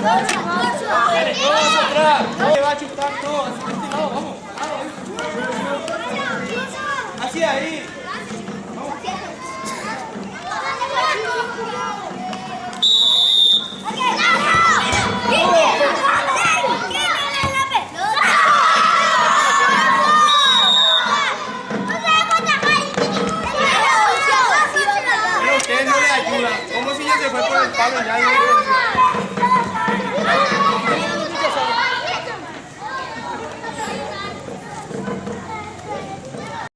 Dale, todos atrás. No, va a chutar todo. Así de este lado, vamos. Así ahí. Pero ustedes no le ayudan. ¿Cómo si ya se fue por el palo y ya no le ayuda?